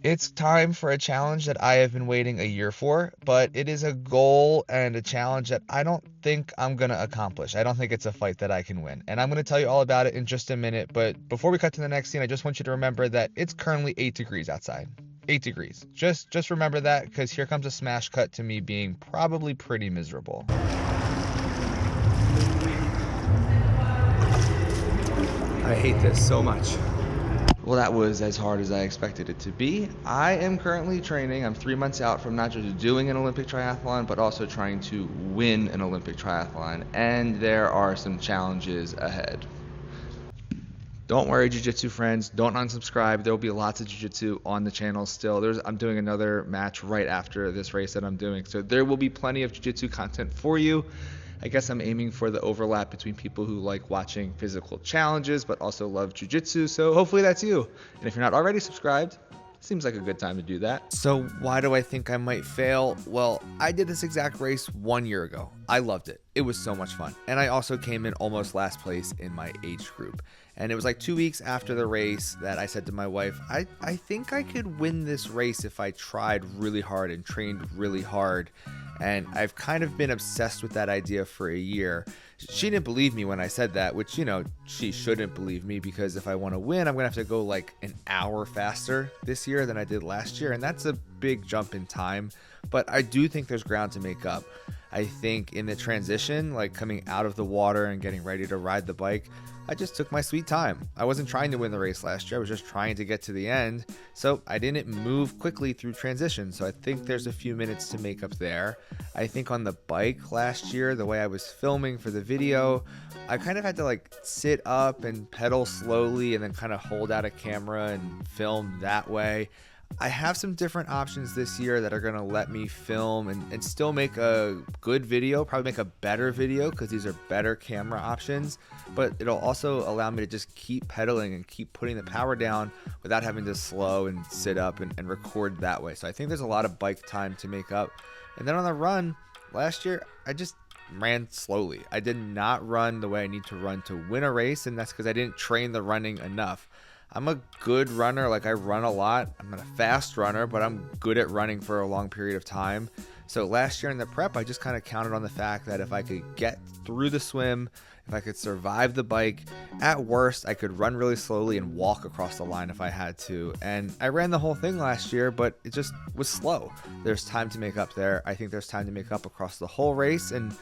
It's time for a challenge that I have been waiting a year for, but it is a goal and a challenge that I don't think I'm going to accomplish. I don't think it's a fight that I can win. And I'm going to tell you all about it in just a minute. But before we cut to the next scene, I just want you to remember that it's currently 8 degrees outside. 8 degrees. Just remember that, because here comes a smash cut to me being probably pretty miserable. I hate this so much. Well, that was as hard as I expected it to be. I am currently training. I'm 3 months out from not just doing an Olympic triathlon, but also trying to win an Olympic triathlon. And there are some challenges ahead. Don't worry, Jiu-Jitsu friends. Don't unsubscribe. There will be lots of Jiu-Jitsu on the channel still. I'm doing another match right after this race that I'm doing. So there will be plenty of Jiu-Jitsu content for you. I guess I'm aiming for the overlap between people who like watching physical challenges but also love jiu-jitsu, so hopefully that's you. And if you're not already subscribed, seems like a good time to do that. So why do I think I might fail? Well, I did this exact race 1 year ago. I loved it. It was so much fun. And I also came in almost last place in my age group. And it was like 2 weeks after the race that I said to my wife, I think I could win this race if I tried really hard and trained really hard. And I've kind of been obsessed with that idea for a year. She didn't believe me when I said that, which, she shouldn't believe me, because if I want to win, I'm going to have to go like an hour faster this year than I did last year. And that's a big jump in time. But I do think there's ground to make up. I think in the transition, like coming out of the water and getting ready to ride the bike, I just took my sweet time. I wasn't trying to win the race last year. I was just trying to get to the end. So I didn't move quickly through transition. So I think there's a few minutes to make up there. I think on the bike last year, the way I was filming for the video, I kind of had to like sit up and pedal slowly and then kind of hold out a camera and film that way. I have some different options this year that are going to let me film and still make a good video, probably make a better video, because these are better camera options, but it'll also allow me to just keep pedaling and keep putting the power down without having to slow and sit up and record that way. So I think there's a lot of bike time to make up. And then on the run, last year, I just ran slowly. I did not run the way I need to run to win a race, and that's because I didn't train the running enough. I'm a good runner, like I run a lot. I'm not a fast runner, but I'm good at running for a long period of time. So last year in the prep, I just kind of counted on the fact that if I could get through the swim, if I could survive the bike, at worst, I could run really slowly and walk across the line if I had to. And I ran the whole thing last year, but it just was slow. There's time to make up there. I think there's time to make up across the whole race. And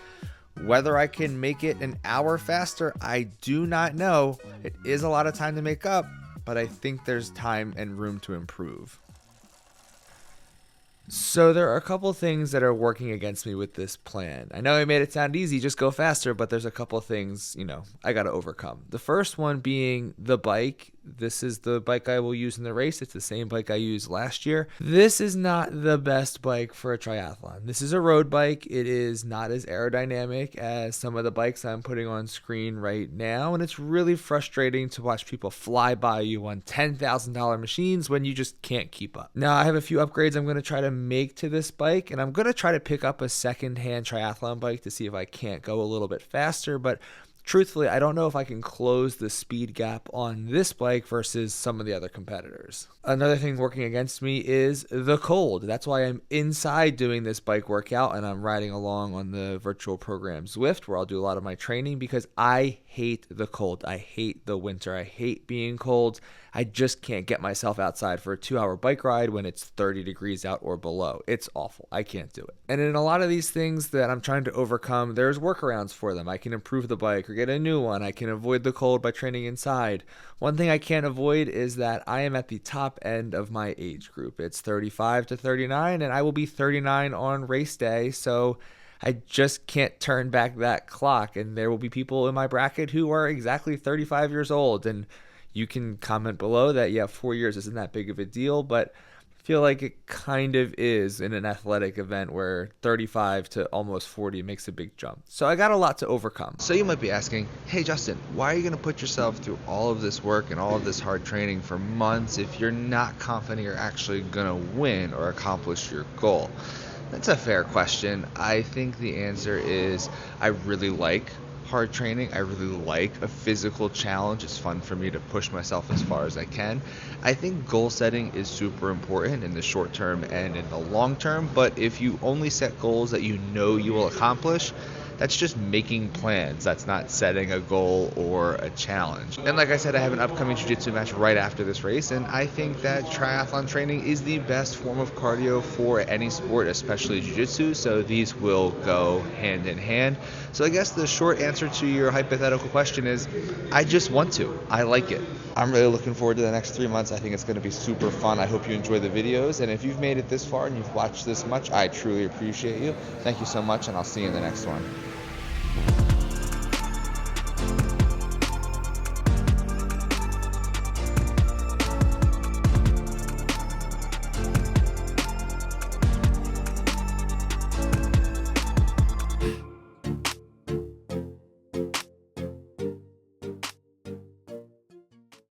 whether I can make it an hour faster, I do not know. It is a lot of time to make up, but I think there's time and room to improve. So there are a couple things that are working against me with this plan. I know I made it sound easy, just go faster, but there's a couple things, I got to overcome. The first one being the bike. This is the bike I will use in the race. It's the same bike I used last year. This is not the best bike for a triathlon. This is a road bike. It is not as aerodynamic as some of the bikes I'm putting on screen right now, and it's really frustrating to watch people fly by you on $10,000 machines when you just can't keep up. Now, I have a few upgrades I'm going to try to make to this bike, and I'm going to try to pick up a second-hand triathlon bike to see if I can't go a little bit faster, but truthfully, I don't know if I can close the speed gap on this bike versus some of the other competitors. Another thing working against me is the cold. That's why I'm inside doing this bike workout and I'm riding along on the virtual program Zwift, where I'll do a lot of my training, because I hate the cold. I hate the winter. I hate being cold. I just can't get myself outside for a 2-hour bike ride when it's 30 degrees out or below. It's awful. I can't do it. And in a lot of these things that I'm trying to overcome, there's workarounds for them. I can improve the bike or get a new one. I can avoid the cold by training inside. One thing I can't avoid is that I am at the top end of my age group. It's 35 to 39, and I will be 39 on race day, so I just can't turn back that clock. And there will be people in my bracket who are exactly 35 years old, and you can comment below that, yeah, 4 years isn't that big of a deal, but I feel like it kind of is in an athletic event where 35 to almost 40 makes a big jump. So I got a lot to overcome. So you might be asking, hey Justin, why are you going to put yourself through all of this work and all of this hard training for months if you're not confident you're actually going to win or accomplish your goal? That's a fair question. I think the answer is I really like hard training. I really like a physical challenge. It's fun for me to push myself as far as I can. I think goal setting is super important in the short term and in the long term, but if you only set goals that you know you will accomplish, that's just making plans. That's not setting a goal or a challenge. And like I said, I have an upcoming jiu-jitsu match right after this race, and I think that triathlon training is the best form of cardio for any sport, especially jiu-jitsu, so these will go hand in hand. So I guess the short answer to your hypothetical question is, I just want to. I like it. I'm really looking forward to the next 3 months. I think it's going to be super fun. I hope you enjoy the videos, and if you've made it this far and you've watched this much, I truly appreciate you. Thank you so much, and I'll see you in the next one.